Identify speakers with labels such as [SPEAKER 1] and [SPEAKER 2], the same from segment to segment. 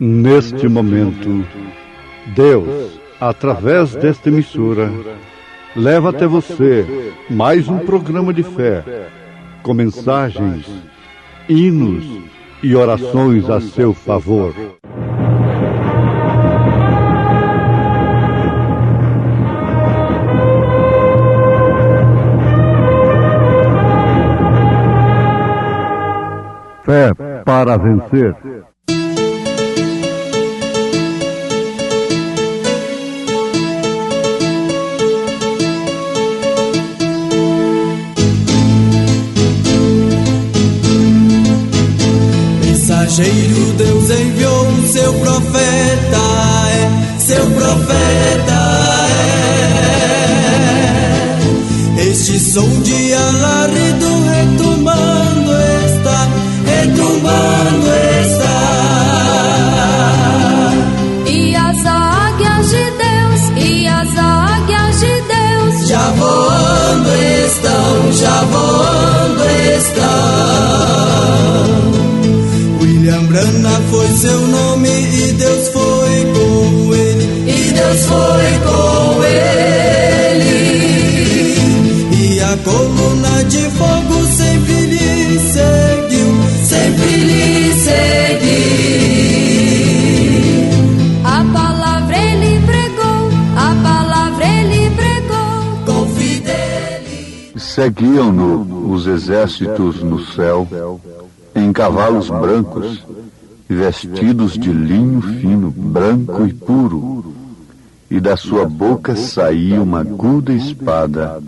[SPEAKER 1] Neste momento, Deus, através desta emissora, leva até você mais um programa de fé, com mensagens, hinos e orações a seu favor. Fé para vencer.
[SPEAKER 2] Mensageiro, Deus enviou o seu profeta, seu profeta é. Este som de alarido retumbando está, retumbando está.
[SPEAKER 3] E as águias de Deus, e as águias de Deus,
[SPEAKER 2] já voando estão, já voando estão. William Branham foi seu nome e Deus foi com ele, e Deus foi com ele. E a coluna de fogo sempre lhe seguiu, sempre lhe seguiu.
[SPEAKER 3] a palavra ele pregou, a palavra ele pregou
[SPEAKER 2] com fidelidade.
[SPEAKER 1] Seguiam-no os exércitos no céu, em cavalos brancos, vestidos de linho fino, branco e puro, e da sua boca saía uma aguda espada,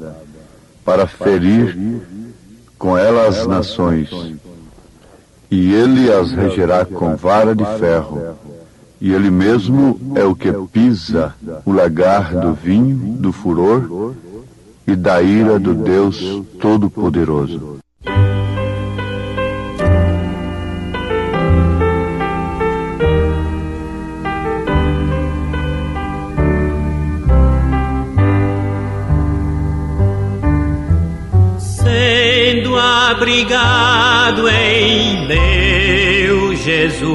[SPEAKER 1] para ferir com ela as nações. E ele as regerá com vara de ferro, e ele mesmo é o que pisa o lagar do vinho, do furor e da ira do Deus Todo-Poderoso.
[SPEAKER 4] Abrigado em meu Jesus,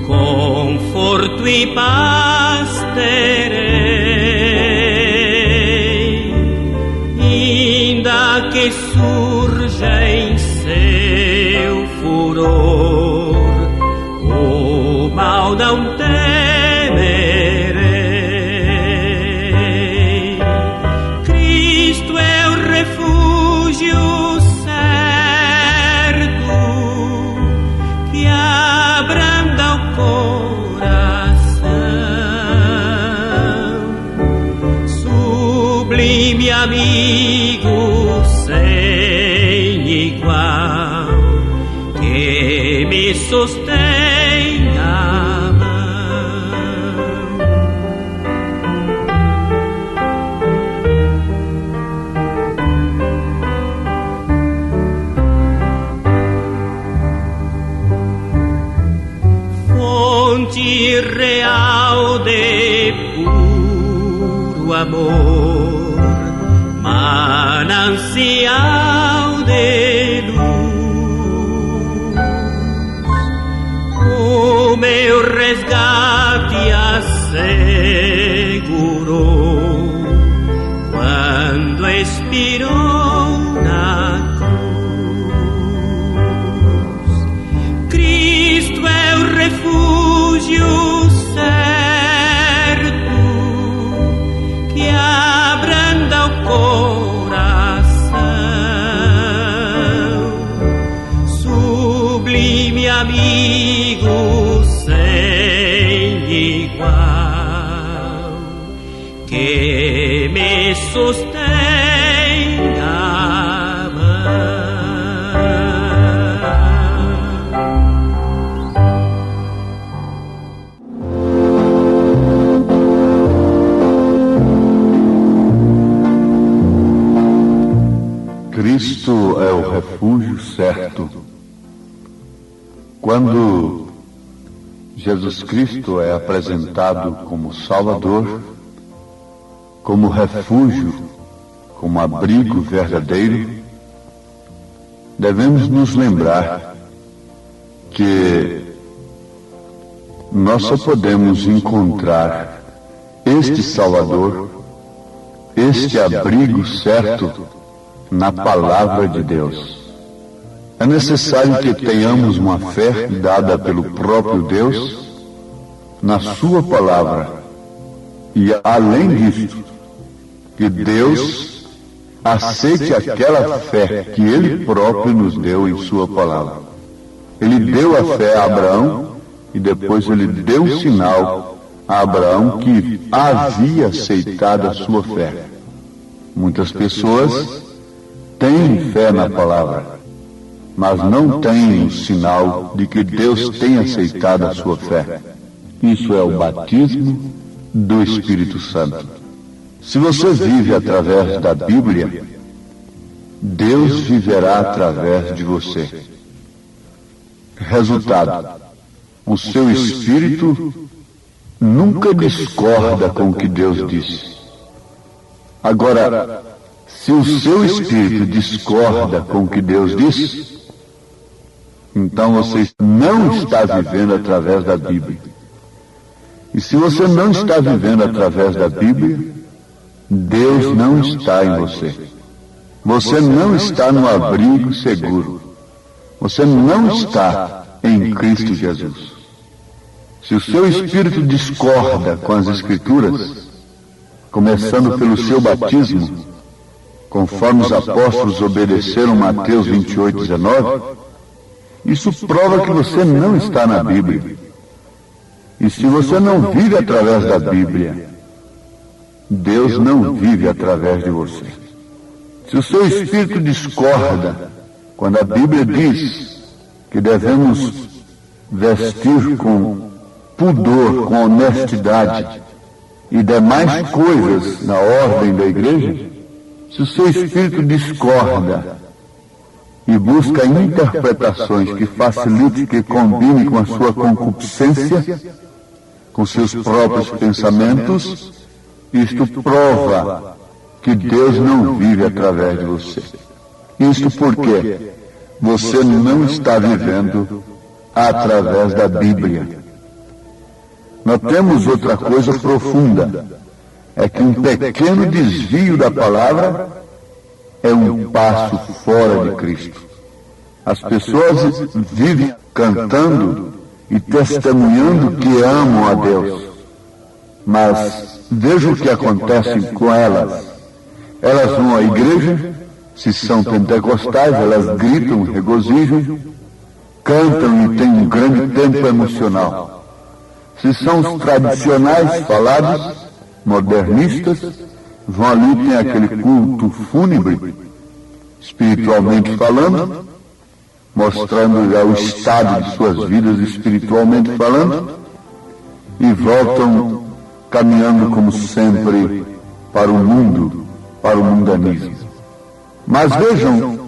[SPEAKER 4] conforto e paz terei, ainda que surja em seu furor o mal não temerei. Cristo é o refúgio amigo sem igual, que me sustém a mão. Fonte real de puro amor, manancial de luz, o meu resgate assegurou quando expirou na cruz. Cristo é o refúgio certo que abranda o coração, sublime amigo sem igual, que me sustém a mão.
[SPEAKER 1] Cristo é o refúgio certo. Quando Jesus Cristo é apresentado como Salvador, como refúgio, como abrigo verdadeiro, devemos nos lembrar que nós só podemos encontrar este Salvador, este abrigo certo, na Palavra de Deus. É necessário que tenhamos uma fé dada pelo próprio Deus na Sua Palavra. E, além disso, que Deus aceite aquela fé que Ele próprio nos deu em Sua Palavra. Ele deu a fé a Abraão e depois Ele deu um sinal a Abraão que havia aceitado a sua fé. Muitas pessoas têm fé na Palavra, mas não têm o sinal de que Deus tem aceitado a sua fé. Isso é o batismo do Espírito Santo. Se você vive através da Bíblia, Deus viverá através de você. Resultado: o seu espírito nunca discorda com o que Deus disse. Agora, se o seu espírito discorda com o que Deus disse, então você não está vivendo através da Bíblia. E se você não está vivendo através da Bíblia, Deus não está em você. Você não está no abrigo seguro. Você não está em Cristo Jesus. Se o seu espírito discorda com as Escrituras, começando pelo seu batismo, conforme os apóstolos obedeceram Mateus 28:19, isso prova que você não está na Bíblia. E se você não vive através da Bíblia, Deus não vive através de você. Se o seu espírito discorda quando a Bíblia diz que devemos vestir com pudor, com honestidade e demais coisas na ordem da igreja, se o seu espírito discorda e busca interpretações que facilitem, que combinem com a sua concupiscência, com seus próprios pensamentos, isto prova que Deus não vive através de você. Isto porque você não está vivendo através da Bíblia. Nós temos outra coisa profunda, é que um pequeno desvio da palavra é um passo fora de Cristo. As pessoas vivem cantando e testemunhando que amam a Deus, mas veja o que acontece com elas. Elas vão à igreja, se são pentecostais, elas gritam, regozijam, cantam e têm um grande tempo emocional. Se são os tradicionais falados, modernistas, vão ali e tem aquele culto fúnebre, espiritualmente falando, mostrando o estado de suas vidas espiritualmente falando, e voltam caminhando como sempre para o mundo, para o mundanismo. Mas vejam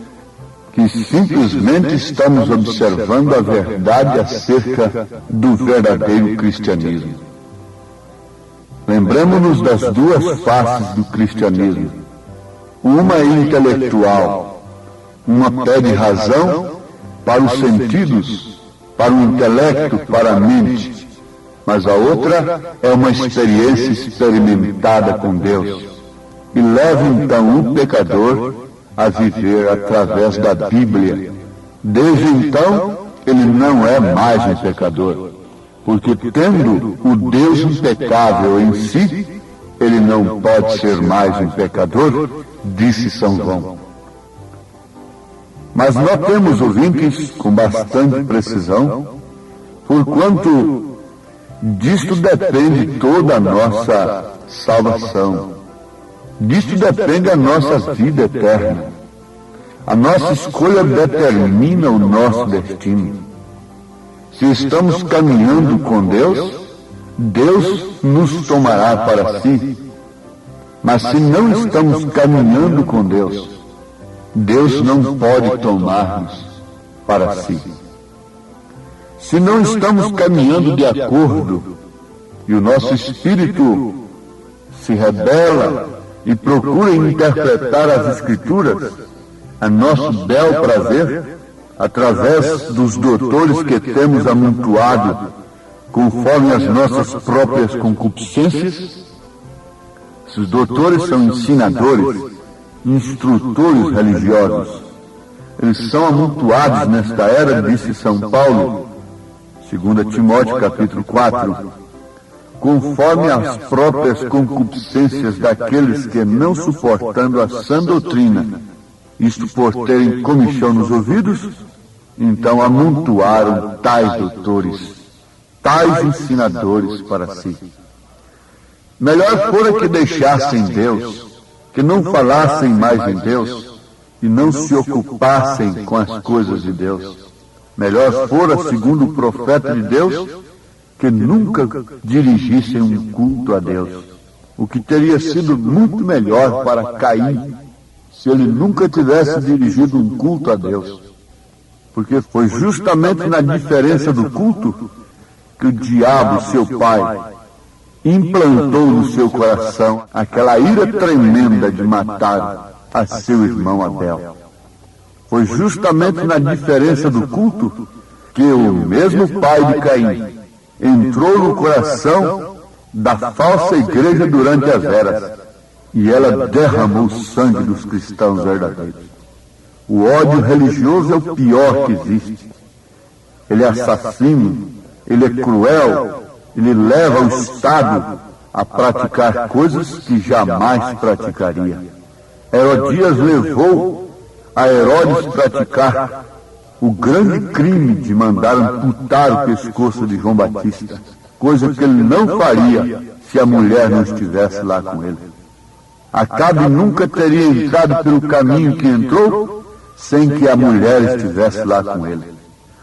[SPEAKER 1] que simplesmente estamos observando a verdade acerca do verdadeiro cristianismo. Lembremos-nos das duas faces do cristianismo. Uma é intelectual, uma pede razão para os sentidos, para o intelecto, para a mente, mas a outra é uma experiência experimentada com Deus, e leva então o pecador a viver através da Bíblia. Desde então, ele não é mais um pecador, porque tendo o Deus impecável em si, ele não pode ser mais um pecador, disse São João. Mas nós temos ouvintes com bastante precisão, porquanto disto depende toda a nossa salvação. Disto depende a nossa vida eterna. A nossa escolha determina o nosso destino. Se estamos caminhando com Deus, Deus nos tomará para si. Mas se não estamos caminhando com Deus, Deus não pode tomar-nos para si. Se não estamos caminhando de acordo e o nosso espírito se rebela e procura interpretar as Escrituras a nosso bel prazer, através dos doutores que temos amontoado conforme as nossas próprias concupiscências. Esses doutores são ensinadores, instrutores religiosos. Eles são amontoados nesta era, disse São Paulo, 2 Timóteo capítulo 4, conforme as próprias concupiscências daqueles que, não suportando a sã doutrina, isto por terem comichão nos ouvidos, então amontoaram tais doutores, tais ensinadores para si. Melhor fora que deixassem Deus, que não falassem mais em Deus e não se ocupassem com as coisas de Deus. Melhor fora, segundo o profeta de Deus, que nunca dirigissem um culto a Deus. O que teria sido muito melhor para Caim, se ele nunca tivesse dirigido um culto a Deus. Porque foi justamente na diferença do culto que o diabo, seu pai, implantou no seu coração aquela ira tremenda de matar a seu irmão Abel. Foi justamente na diferença do culto que o mesmo pai de Caim entrou no coração da falsa igreja durante as eras, e ela derramou o sangue dos cristãos verdadeiros. O ódio religioso é o pior que existe. Ele é assassino, ele é cruel, ele leva o Estado a praticar coisas que jamais praticaria. Herodias levou a Herodes praticar o grande crime de mandar amputar o pescoço de João Batista, coisa que ele não faria se a mulher não estivesse lá com ele. Acabe nunca teria entrado pelo caminho que entrou sem que a mulher estivesse lá com ele.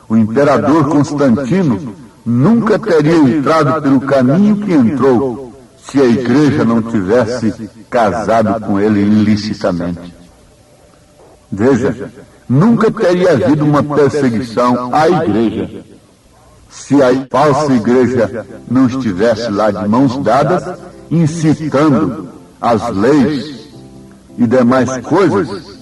[SPEAKER 1] O imperador Constantino nunca teria entrado pelo caminho que entrou se a igreja não tivesse casado com ele ilicitamente. Veja, nunca teria havido uma perseguição à igreja se a falsa igreja não estivesse lá de mãos dadas, incitando as leis e demais coisas,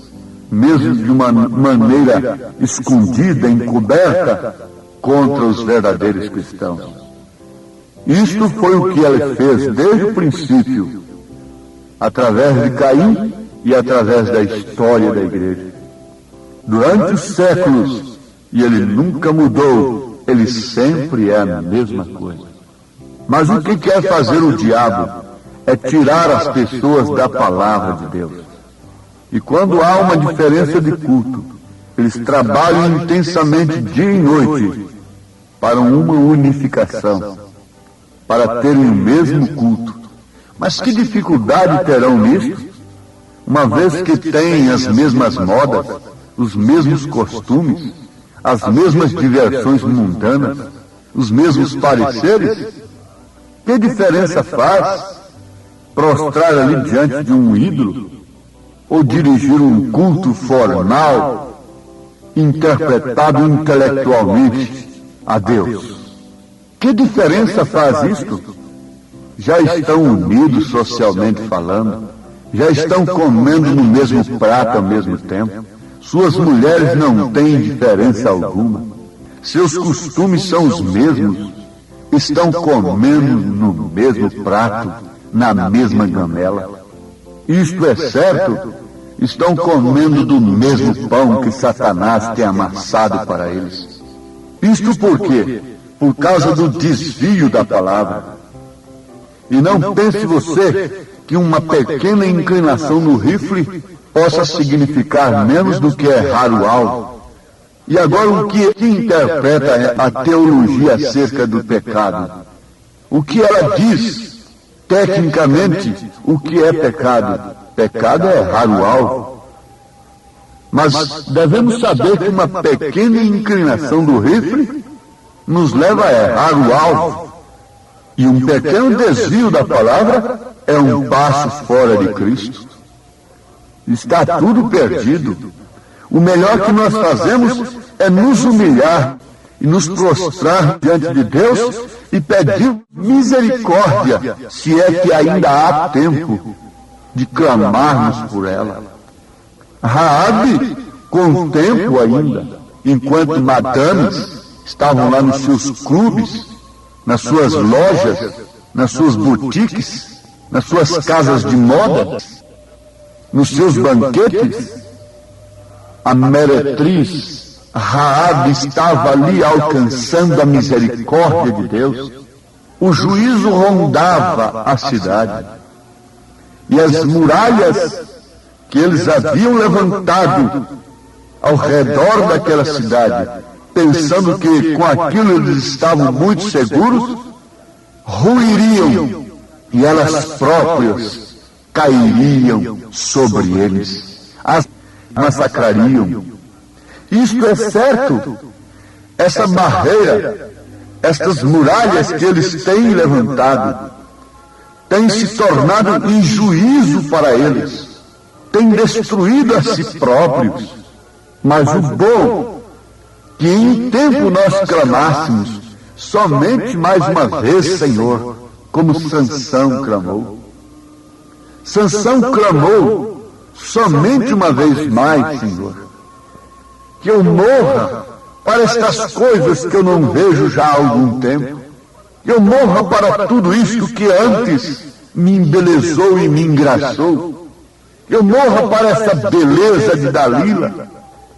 [SPEAKER 1] mesmo de uma maneira escondida, encoberta, contra os verdadeiros cristãos. Isto foi o que ela fez desde o princípio, através de Caim e através da história da igreja. Durante os séculos, e ele nunca mudou, ele sempre é a mesma coisa. Mas o que quer fazer o diabo é tirar as pessoas da palavra de Deus. E quando há uma diferença de culto, eles trabalham intensamente dia e noite para uma unificação, para terem o mesmo culto. Mas que dificuldade terão nisto, uma vez que têm as mesmas modas, os mesmos costumes, as mesmas diversões mundanas, os mesmos pareceres? Que diferença faz prostrar ali diante de um ídolo ou dirigir um culto formal, interpretado intelectualmente a Deus? Que diferença faz isto? Já estão unidos socialmente falando, já estão comendo no mesmo prato ao mesmo tempo. Suas mulheres não têm diferença alguma. Seus costumes são os mesmos. Estão comendo no mesmo prato, na mesma gamela. Isto é certo, estão comendo do mesmo pão que Satanás tem amassado para eles. Isto por quê? Por causa do desvio da palavra. E não pense você que uma pequena inclinação no rifle possa significar menos do que errar o alvo. E agora o que interpreta a teologia acerca do pecado? O que ela diz, tecnicamente, o que é pecado? Pecado é errar o alvo. Mas devemos saber que uma pequena inclinação do rifle nos leva a errar o alvo. E um pequeno desvio da palavra é um passo fora de Cristo. Está tudo perdido. O melhor que nós fazemos é nos humilhar e nos prostrar diante de Deus e pedir misericórdia, se é que ainda há tempo de clamarmos por ela. Raabe, com tempo ainda, enquanto madames estavam lá nos seus clubes, nas suas lojas, nas suas boutiques, nas suas casas de moda, nos seus banquetes. A meretriz Raabe estava ali alcançando a misericórdia de Deus. O juízo rondava a cidade. E as muralhas que eles haviam levantado ao redor daquela cidade, pensando que com aquilo eles estavam muito seguros, ruiriam e elas próprias cairiam sobre eles, as massacrariam. Isto é certo. Essa barreira, estas muralhas que eles têm levantado, têm se tornado em juízo para eles, têm destruído a si próprios. Mas o bom, que em tempo nós clamássemos, somente mais uma vez, Senhor, como Sansão clamou. Sansão clamou somente uma vez mais, Senhor, que eu morra para estas coisas que eu não vejo já há algum tempo, que eu morra para tudo isto que antes me embelezou e me engraçou, que eu morra para essa beleza de Dalila,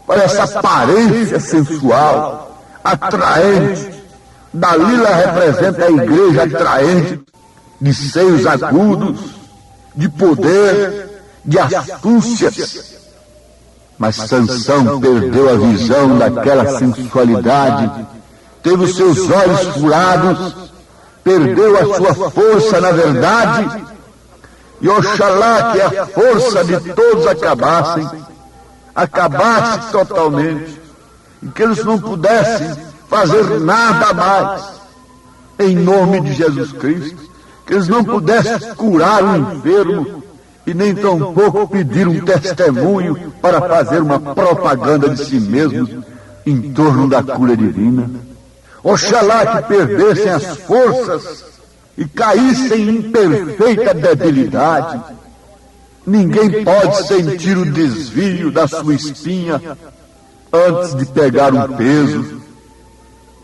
[SPEAKER 1] para essa aparência sensual, atraente. Dalila representa a igreja atraente, de seios agudos, de poder, de astúcia. Mas Sansão perdeu a visão daquela sensualidade, teve os seus olhos furados, perdeu a sua força na verdade, e oxalá que a força de todos acabasse totalmente, e que eles não pudessem fazer nada mais, em nome de Jesus Cristo, que eles não pudessem curar o enfermo, e nem tampouco pedir um testemunho para fazer uma propaganda de si mesmos em torno da cura divina. Oxalá que perdessem as forças e caíssem em perfeita debilidade. Ninguém pode sentir o desvio da sua espinha antes de pegar um peso.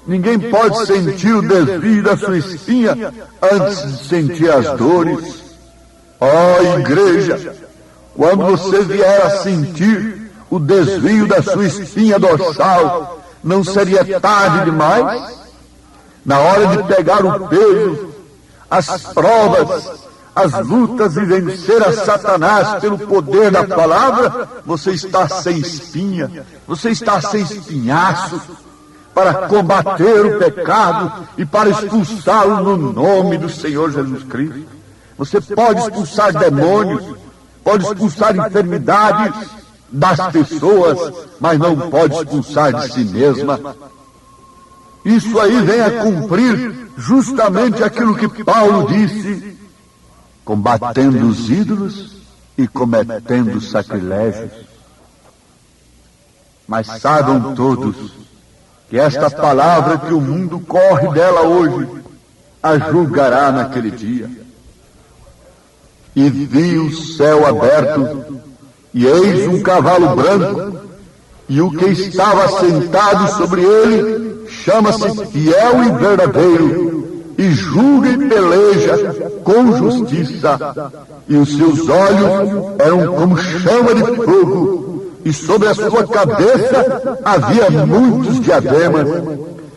[SPEAKER 1] Ninguém pode sentir o desvio da sua espinha antes de sentir as dores. Ó igreja, quando você vier a sentir o desvio da sua espinha dorsal, não seria tarde demais? Na hora de pegar o peso, as provas, as lutas e vencer a Satanás pelo poder da palavra, você está sem espinha, você está sem espinhaço, para combater o pecado e para expulsá-lo no nome do Senhor Jesus Cristo. Você pode expulsar demônios, pode expulsar enfermidades das pessoas, mas não pode expulsar de si mesma. Isso aí vem a cumprir justamente aquilo que Paulo disse, combatendo os ídolos e cometendo sacrilégios. Mas saibam todos que esta palavra que o mundo corre dela hoje, a julgará naquele dia. E vi o céu aberto, e eis um cavalo branco, e o que estava sentado sobre ele chama-se Fiel e Verdadeiro, e julga e peleja com justiça, e os seus olhos eram como chama de fogo, e sobre a sua cabeça havia muitos diademas,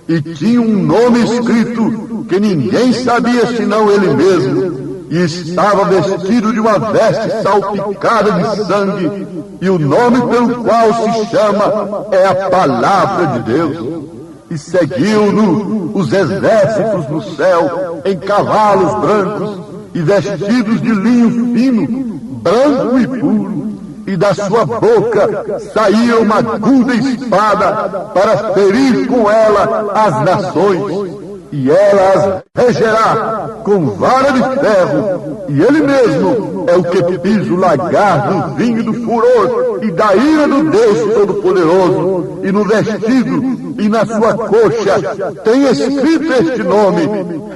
[SPEAKER 1] e tinha um nome escrito que ninguém sabia senão ele mesmo, e estava vestido de uma veste salpicada de sangue, e o nome pelo qual se chama é a Palavra de Deus. E seguiu-no os exércitos no céu, em cavalos brancos, e vestidos de linho fino, branco e puro, e da sua boca saía uma aguda espada para ferir com ela as nações, e ela as regerá com vara de ferro, e ele mesmo é o que pisa o lagar do vinho do furor e da ira do Deus Todo-Poderoso, e no vestido e na sua coxa tem escrito este nome: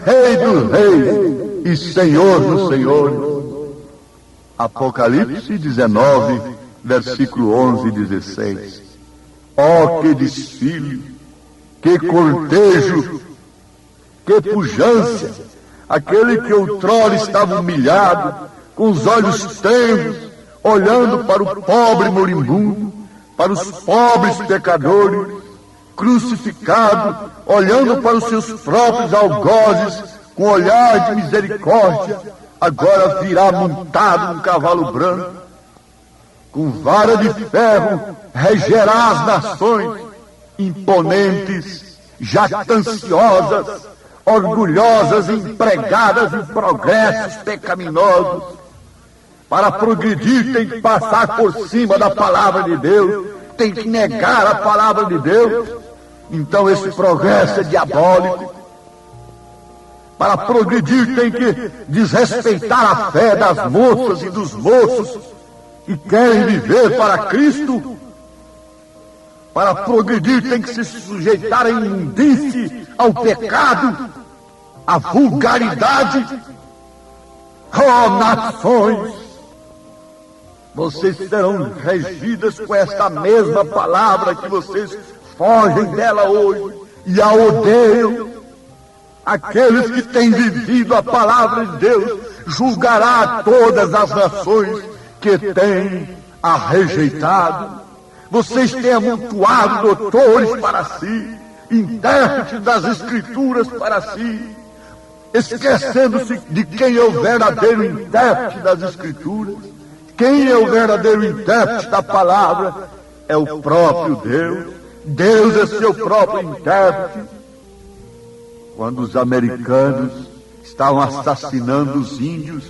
[SPEAKER 1] Rei dos Reis e Senhor dos Senhores. Apocalipse 19, versículo 11 e 16. Oh, que desfile, que cortejo, Que pujança! Aquele que outrora estava humilhado, com os olhos tenros, olhando para o pobre moribundo, para os pobres pecadores, crucificado, olhando para os seus próprios algozes, com olhar de misericórdia, agora virá montado num cavalo branco, com vara de ferro, regerá as nações, imponentes, jactanciosas, orgulhosas, empregadas em progressos pecaminosos. Para progredir tem que passar por cima da palavra de Deus, tem que negar a palavra de Deus. Então esse progresso é diabólico. Para progredir tem que desrespeitar a fé das moças e dos moços que querem viver para Cristo. Para progredir tem que se sujeitar à imundície, ao pecado, à vulgaridade. Oh, nações! Vocês serão regidas com esta mesma palavra que vocês fogem dela hoje e a odeiam. Aqueles que têm vivido a palavra de Deus julgará a todas as nações que têm a rejeitado. Vocês têm amontoado doutores para si, intérpretes das Escrituras para si, esquecendo-se de quem é o verdadeiro intérprete das Escrituras. Quem é o verdadeiro intérprete da palavra? É o próprio Deus. Deus é seu próprio intérprete. Quando os americanos estavam assassinando os índios,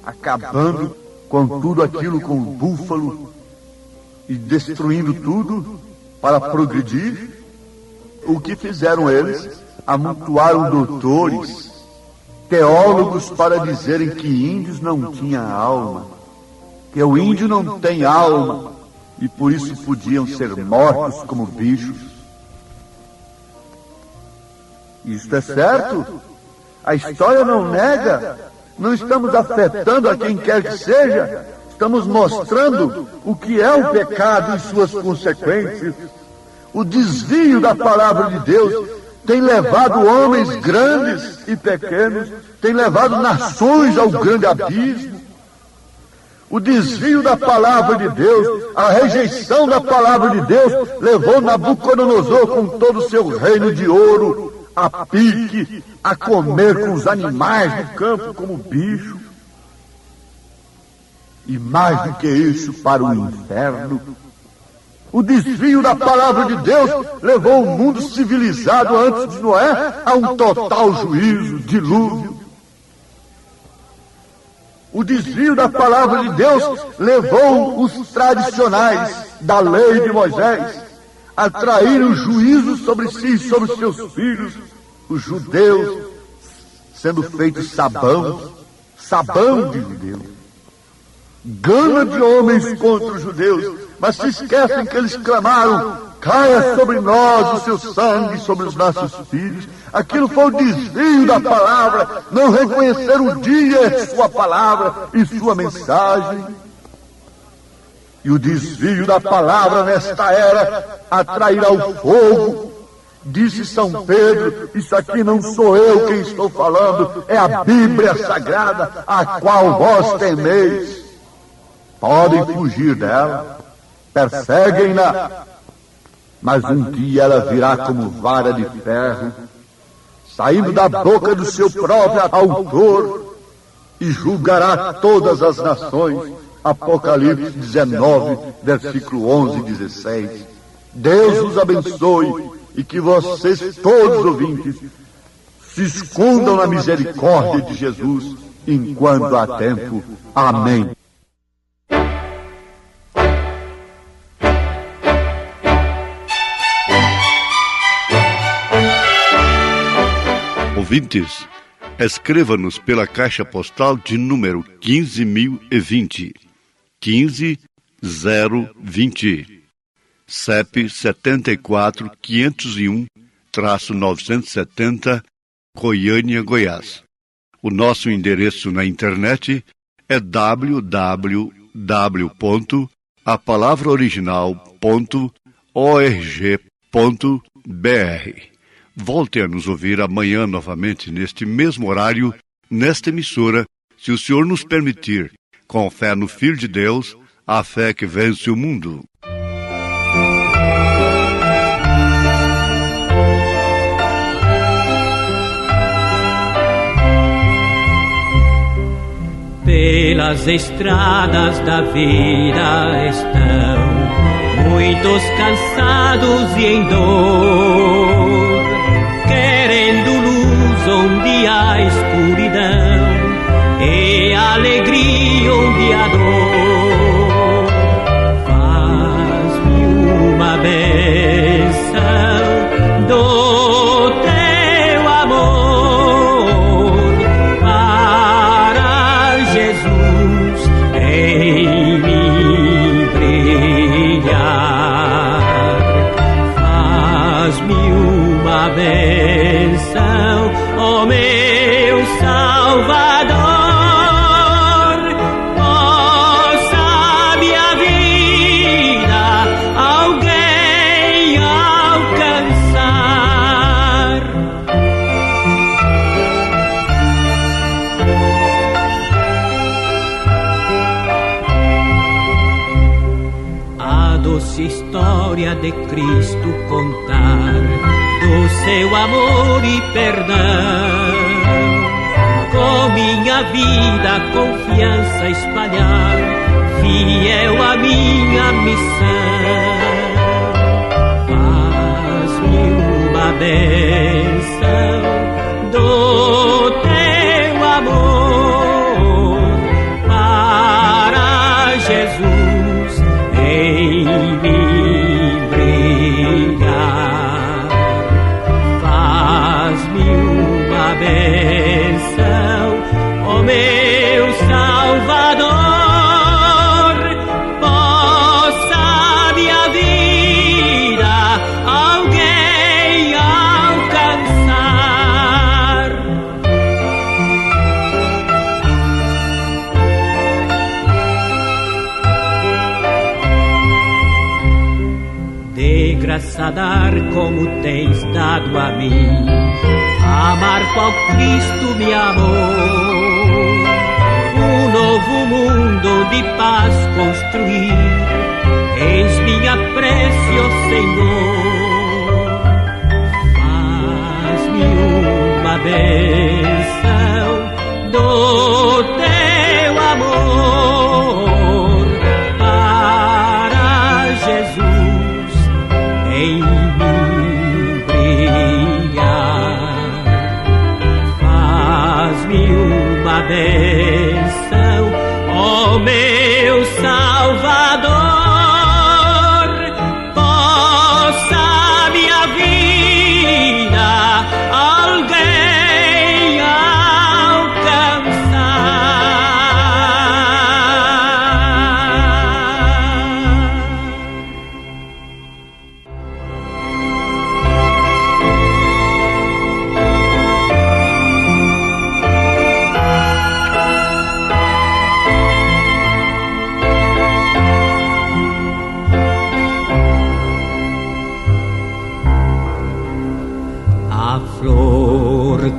[SPEAKER 1] acabando com tudo aquilo, com o búfalo, e destruindo tudo para progredir, o que fizeram eles? Amontoaram doutores, teólogos para dizerem que índios não tinham alma, que o índio não tem alma, e por isso podiam ser mortos como bichos. Isto é certo? A história não nega. Não estamos afetando a quem quer que seja. Estamos mostrando o que é o pecado e suas consequências. O desvio da palavra de Deus tem levado homens grandes e pequenos, tem levado nações ao grande abismo. O desvio da palavra de Deus, a rejeição da palavra de Deus, levou Nabucodonosor com todo o seu reino de ouro a pique, a comer com os animais do campo como bicho. E mais do que isso, para o inferno. O desvio da palavra de Deus levou o mundo civilizado antes de Noé a um total juízo, dilúvio. O desvio da palavra de Deus levou os tradicionais da lei de Moisés a traírem o juízo sobre si e sobre os seus filhos, os judeus, sendo feitos sabão de judeus. Gana de homens contra os judeus, mas se esquecem que eles clamaram: caia sobre nós o seu sangue, sobre os nossos filhos. Aquilo foi o desvio da palavra, não reconhecer o dia, sua palavra e sua mensagem. E o desvio da palavra nesta era atrairá o fogo. Disse São Pedro: isso aqui não sou eu quem estou falando, é a Bíblia Sagrada, a qual vós temeis. Podem fugir dela, perseguem-na, mas um dia ela virá como vara de ferro, saindo da boca do seu próprio autor, e julgará todas as nações. Apocalipse 19, versículo 11 e 16. Deus os abençoe e que vocês, todos ouvintes, se escondam na misericórdia de Jesus enquanto há tempo. Amém.
[SPEAKER 5] Ouvintes, escreva-nos pela caixa postal de número 15.020, 15020, CEP 74.501-970, Goiânia, Goiás. O nosso endereço na internet é www.apalavraoriginal.org.br. Volte a nos ouvir amanhã novamente, neste mesmo horário, nesta emissora, se o Senhor nos permitir, com fé no Filho de Deus, a fé que vence o mundo.
[SPEAKER 4] Pelas estradas da vida estão muitos cansados e em dor, querendo luz onde há escuridão e alegria onde há dor. Faz-me uma bênção do teu amor para Jesus em mim brilhar. Faz-me uma bênção, ó meu Salvador. Possa minha vida alguém alcançar. A doce história de Cristo contar, do seu amor e perdão, com minha vida confiança espalhar, fiel a minha missão. Faz-me uma bênção do teu amor para Jesus em mim brilhar. Faz-me uma bênção, ó meu Salvador. Possa minha vida alguém alcançar. De graça dar como tens dado a mim, amar qual Cristo me amou. Um novo mundo de paz construir, eis minha prece, ó Senhor. Faz-me uma bênção do teu amor para Jesus em mim brilhar. Faz-me uma bênção, ó meu Salvador. Possa minha vida alguém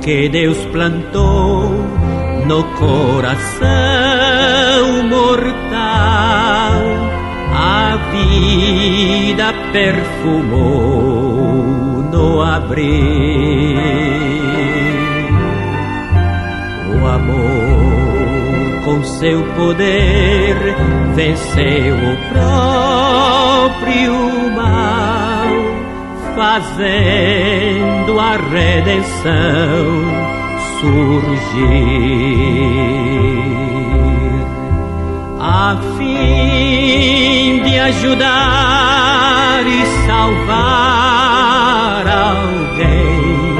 [SPEAKER 4] que Deus plantou no coração mortal, a vida perfumou no abrir. O amor com seu poder venceu o próprio mal, fazendo a redenção surgir, a fim de ajudar e salvar alguém.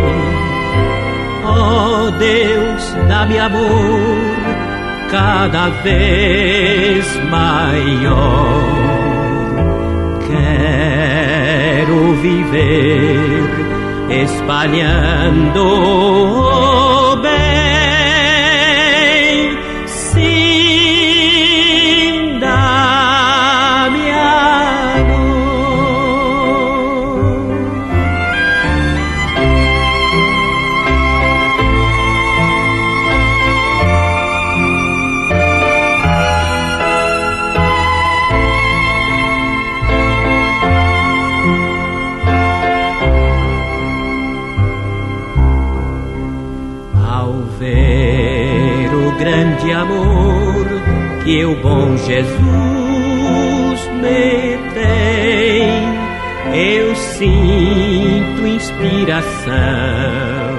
[SPEAKER 4] Oh Deus, dá-me amor cada vez maior. Quero viver espalhando o bem. Sim, dá-me amor. ver o grande amor que o bom Jesus me tem, eu sinto inspiração